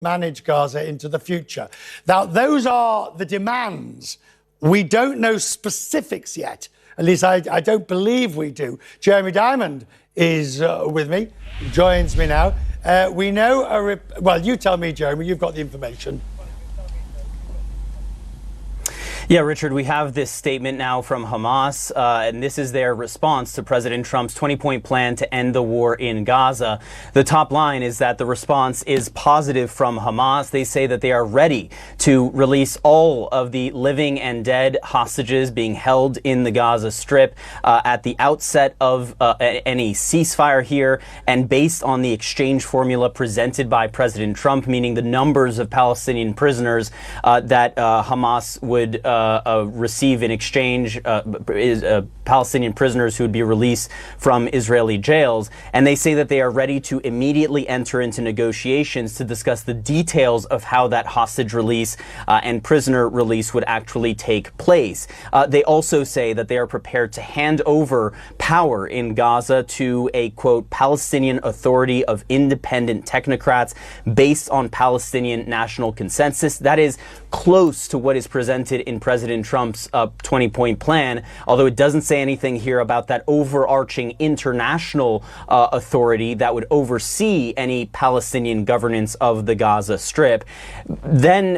manage Gaza into the future. Now, those are the demands. We don't know specifics yet. At least I don't believe we do. Jeremy Diamond is with me, joins me now. We know, well, you tell me, Jeremy, you've got the information. Yeah, Richard, we have this statement now from Hamas, and this is their response to President Trump's 20-point plan to end the war in Gaza. The top line is that the response is positive from Hamas. They say that they are ready to release all of the living and dead hostages being held in the Gaza Strip at the outset of any ceasefire here, and based on the exchange formula presented by President Trump, meaning the numbers of Palestinian prisoners that Hamas would receive in exchange, Palestinian prisoners who would be released from Israeli jails. And they say that they are ready to immediately enter into negotiations to discuss the details of how that hostage release and prisoner release would actually take place. They also say that they are prepared to hand over power in Gaza to a, quote, Palestinian Authority of Independent Technocrats based on Palestinian national consensus. That is close to what is presented in President Trump's 20-point plan, although it doesn't say anything here about that overarching international authority that would oversee any Palestinian governance of the Gaza Strip. Then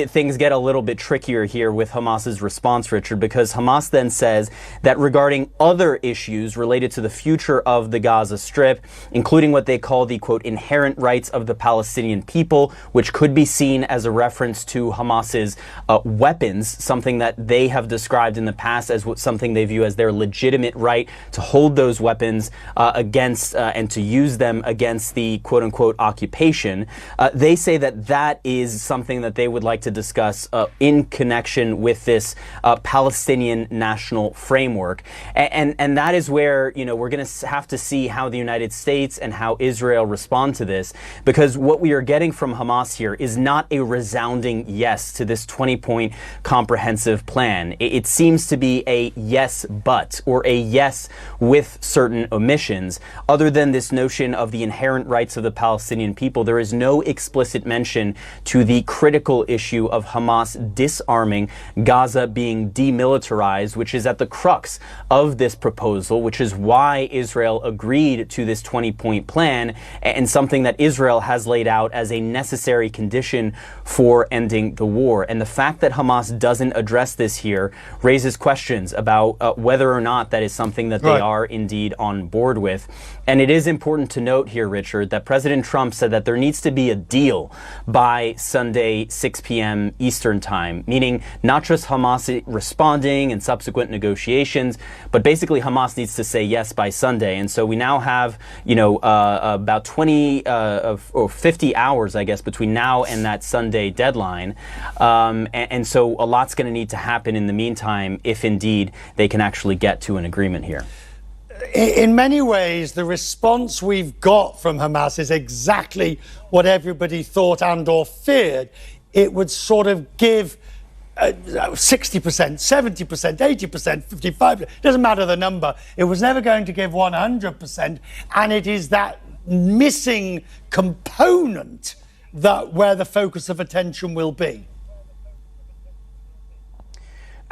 things get a little bit trickier here with Hamas's response, Richard, because Hamas then says that regarding other issues related to the future of the Gaza Strip, including what they call the, quote, inherent rights of the Palestinian people, which could be seen as a reference to Hamas's weapons, something that they have described in the past as something they view as their legitimate right to hold those weapons against and to use them against the quote unquote occupation. They say that that is something that they would like to discuss in connection with this Palestinian national framework. And that is where, you know, we're going to have to see how the United States and how Israel respond to this, because what we are getting from Hamas here is not a resounding yes to this 20-point comprehensive plan. It seems to be a yes but, or a yes with certain omissions. Other than this notion of the inherent rights of the Palestinian people, there is no explicit mention to the critical issue of Hamas disarming Gaza, being demilitarized, which is at the crux of this proposal, which is why Israel agreed to this 20-point plan, and something that Israel has laid out as a necessary condition for ending the war. And the fact that Hamas doesn't address this here raises questions about whether or not that is something that they are indeed on board with. And it is important to note here, Richard, that President Trump said that there needs to be a deal by Sunday, 6 p.m. Eastern time, meaning not just Hamas responding and subsequent negotiations, but basically Hamas needs to say yes by Sunday. And so we now have, you know, about 20 or 50 hours, I guess, between now and that Sunday deadline. And so a lot's going to need to happen in the meantime if indeed they can actually get to an agreement here. In many ways, the response we've got from Hamas is exactly what everybody thought and or feared. It would sort of give 60%, 70%, 80%, 55%. It doesn't matter the number. It was never going to give 100%. And it is that missing component that where the focus of attention will be.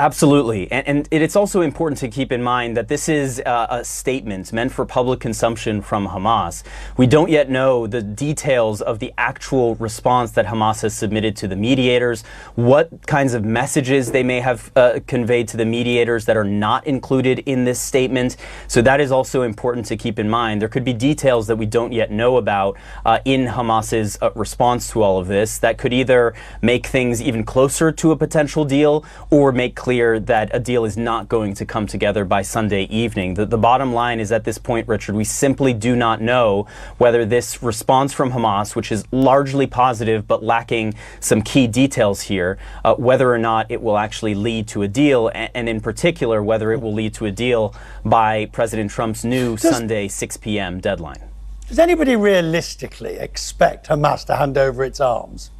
Absolutely. And it's also important to keep in mind that this is a statement meant for public consumption from Hamas. We don't yet know the details of the actual response that Hamas has submitted to the mediators, what kinds of messages they may have conveyed to the mediators that are not included in this statement. So that is also important to keep in mind. There could be details that we don't yet know about in Hamas's response to all of this that could either make things even closer to a potential deal or make clear that a deal is not going to come together by Sunday evening. The bottom line is, at this point, Richard, we simply do not know whether this response from Hamas, which is largely positive but lacking some key details here, whether or not it will actually lead to a deal, and in particular, whether it will lead to a deal by President Trump's new Sunday 6 p.m. deadline. Does anybody realistically expect Hamas to hand over its arms?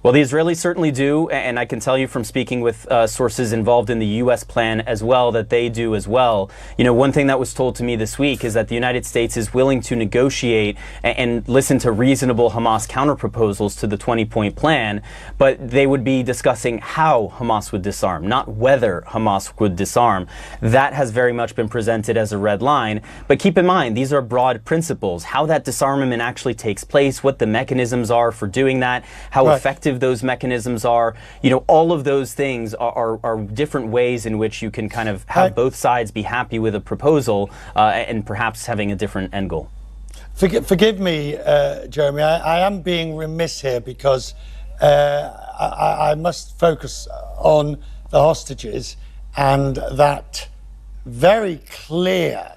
Well, the Israelis certainly do, and I can tell you from speaking with sources involved in the U.S. plan as well that they do as well. You know, one thing that was told to me this week is that the United States is willing to negotiate and listen to reasonable Hamas counterproposals to the 20-point plan, but they would be discussing how Hamas would disarm, not whether Hamas would disarm. That has very much been presented as a red line, but keep in mind, these are broad principles. How that disarmament actually takes place, what the mechanisms are for doing that, how effective those mechanisms are, you know, all of those things are different ways in which you can kind of have both sides be happy with a proposal and perhaps having a different end goal. Forgive me, Jeremy, I am being remiss here because I must focus on the hostages and that very clear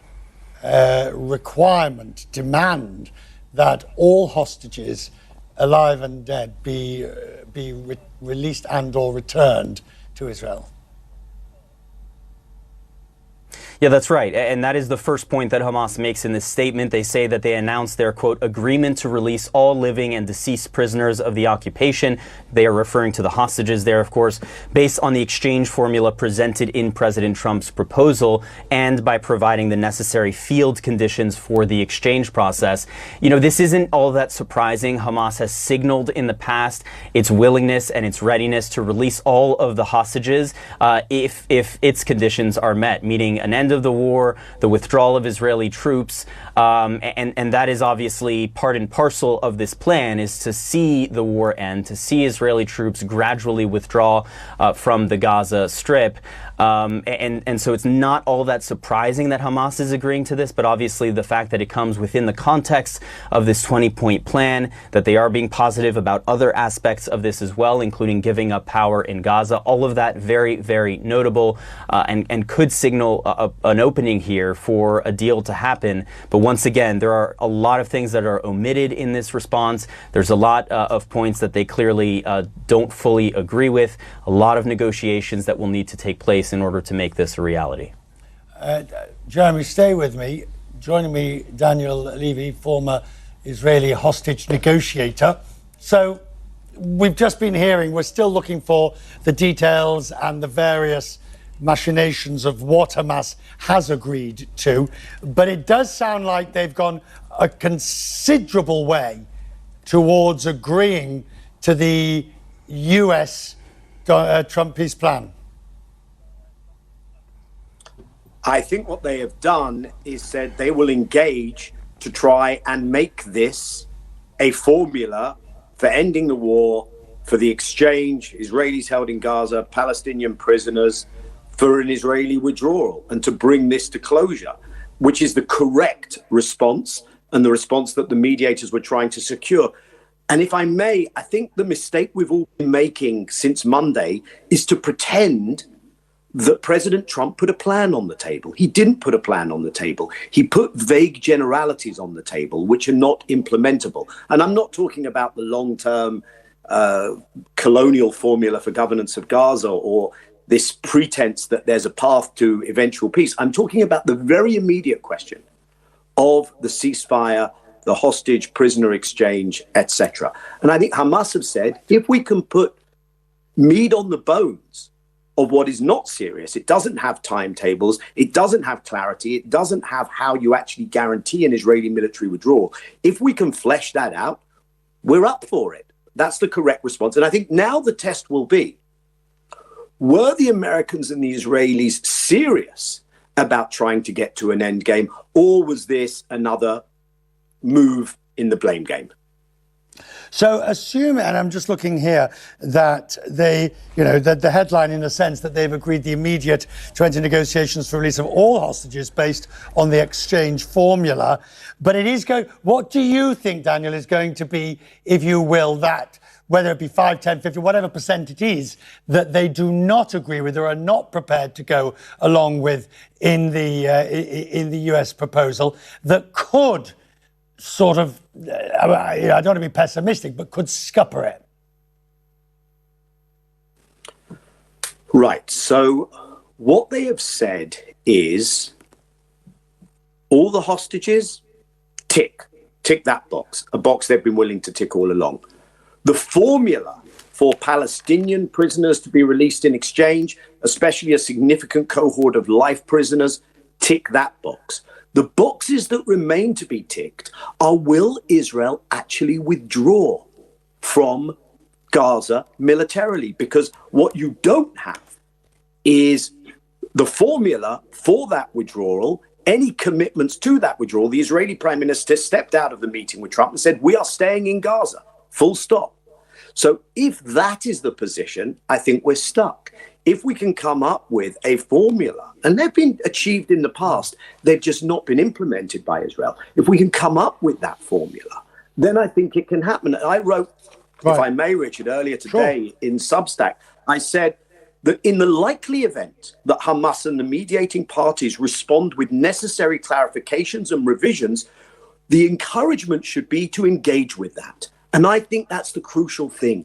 requirement, demand that all hostages, alive and dead, be released and or returned to Israel. Yeah, that's right. And that is the first point that Hamas makes in this statement. They say that they announced their, quote, agreement to release all living and deceased prisoners of the occupation. They are referring to the hostages there, of course, based on the exchange formula presented in President Trump's proposal and by providing the necessary field conditions for the exchange process. You know, this isn't all that surprising. Hamas has signaled in the past its willingness and its readiness to release all of the hostages if its conditions are met, meaning an end of the war, the withdrawal of Israeli troops, and that is obviously part and parcel of this plan, is to see the war end, to see Israeli troops gradually withdraw from the Gaza Strip. And so it's not all that surprising that Hamas is agreeing to this, but obviously the fact that it comes within the context of this 20-point plan, that they are being positive about other aspects of this as well, including giving up power in Gaza, all of that very, very notable and could signal an opening here for a deal to happen. But once again, there are a lot of things that are omitted in this response. There's a lot of points that they clearly don't fully agree with, a lot of negotiations that will need to take place in order to make this a reality. Jeremy, stay with me. Joining me, Daniel Levy, former Israeli hostage negotiator. So we've just been hearing, we're still looking for the details and the various machinations of what Hamas has agreed to, but it does sound like they've gone a considerable way towards agreeing to the US Trump peace plan. I think what they have done is said they will engage to try and make this a formula for ending the war, for the exchange, Israelis held in Gaza, Palestinian prisoners, for an Israeli withdrawal, and to bring this to closure, which is the correct response and the response that the mediators were trying to secure. And if I may, I think the mistake we've all been making since Monday is to pretend that President Trump put a plan on the table. He didn't put a plan on the table. He put vague generalities on the table, which are not implementable. And I'm not talking about the long-term colonial formula for governance of Gaza or this pretense that there's a path to eventual peace. I'm talking about the very immediate question of the ceasefire, the hostage prisoner exchange, etc. And I think Hamas have said, if we can put meat on the bones of what is not serious, it doesn't have timetables, it doesn't have clarity, it doesn't have how you actually guarantee an Israeli military withdrawal. If we can flesh that out, we're up for it. That's the correct response. And I think now the test will be, were the Americans and the Israelis serious about trying to get to an end game, or was this another move in the blame game? So assume, and I'm just looking here, that they, that the headline in a sense that they've agreed the immediate to enter negotiations for release of all hostages based on the exchange formula. But it is going, what do you think, Daniel, is going to be, if you will, that, whether it be 5, 10, 50, whatever percent it is, that they do not agree with or are not prepared to go along with in the US proposal, that could sort of, I don't want to be pessimistic, but could scupper it? Right. So what they have said is all the hostages, tick that box, a box they've been willing to tick all along. The formula for Palestinian prisoners to be released in exchange, especially a significant cohort of life prisoners. Tick that box. The boxes that remain to be ticked are, will Israel actually withdraw from Gaza militarily? Because what you don't have is the formula for that withdrawal, any commitments to that withdrawal. The Israeli prime minister stepped out of the meeting with Trump and said, we are staying in Gaza, full stop. So if that is the position, I think we're stuck. If we can come up with a formula, and they've been achieved in the past, they've just not been implemented by Israel. If we can come up with that formula, then I think it can happen. I wrote, if I may, Richard, earlier today in Substack, I said that in the likely event that Hamas and the mediating parties respond with necessary clarifications and revisions, the encouragement should be to engage with that. And I think that's the crucial thing.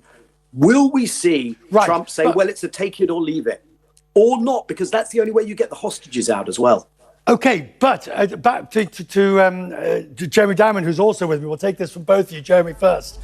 Will we see Trump say, well, it's a take it or leave it, or not? Because that's the only way you get the hostages out as well. Okay, but back to Jeremy Diamond, who's also with me. We'll take this from both of you. Jeremy first.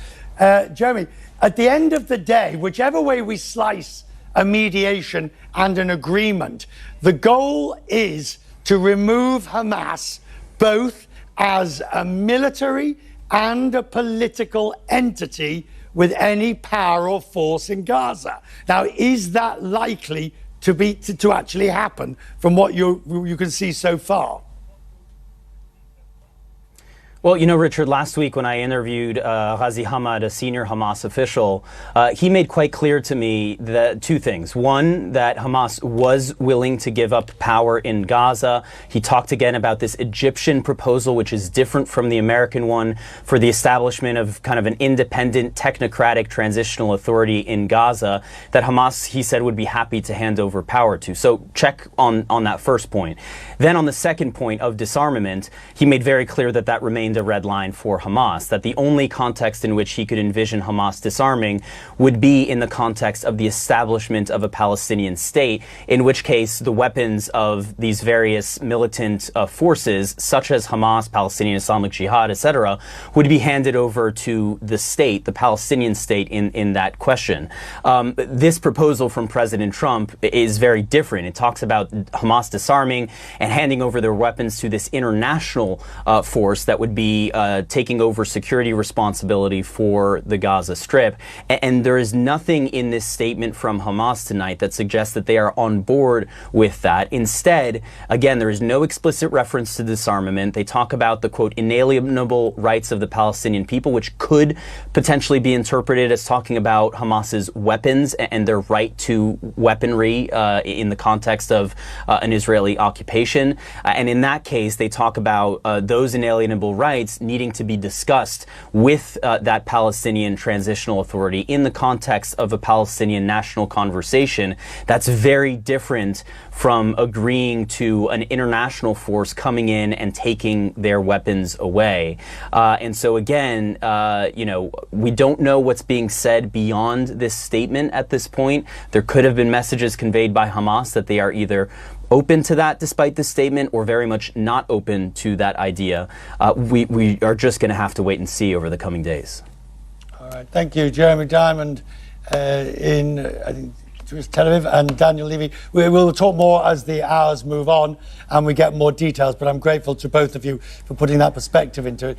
Jeremy, at the end of the day, whichever way we slice a mediation and an agreement, the goal is to remove Hamas both as a military and a political entity with any power or force in Gaza. Now, is that likely to actually happen from what you can see so far? Well, you know, Richard, last week when I interviewed Ghazi Hamad, a senior Hamas official, he made quite clear to me that two things. One, that Hamas was willing to give up power in Gaza. He talked again about this Egyptian proposal, which is different from the American one, for the establishment of kind of an independent, technocratic transitional authority in Gaza that Hamas, he said, would be happy to hand over power to. So check on that first point. Then on the second point of disarmament, he made very clear that that remained a red line for Hamas, that the only context in which he could envision Hamas disarming would be in the context of the establishment of a Palestinian state, in which case the weapons of these various militant forces, such as Hamas, Palestinian Islamic Jihad, etc., would be handed over to the state, the Palestinian state, in that question. This proposal from President Trump is very different. It talks about Hamas disarming and handing over their weapons to this international force that would be taking over security responsibility for the Gaza Strip. And there is nothing in this statement from Hamas tonight that suggests that they are on board with that. Instead, again, there is no explicit reference to disarmament. They talk about the, quote, inalienable rights of the Palestinian people, which could potentially be interpreted as talking about Hamas's weapons and their right to weaponry in the context of an Israeli occupation. And in that case, they talk about those inalienable rights needing to be discussed with that Palestinian Transitional Authority in the context of a Palestinian national conversation. That's very different from agreeing to an international force coming in and taking their weapons away. And so again, you know, we don't know what's being said beyond this statement at this point. There could have been messages conveyed by Hamas that they are either open to that despite this statement or very much not open to that idea. We are just going to have to wait and see over the coming days. All right. Thank you, Jeremy Diamond in I think Tel Aviv, and Daniel Levy. We will talk more as the hours move on and we get more details, but I'm grateful to both of you for putting that perspective into it.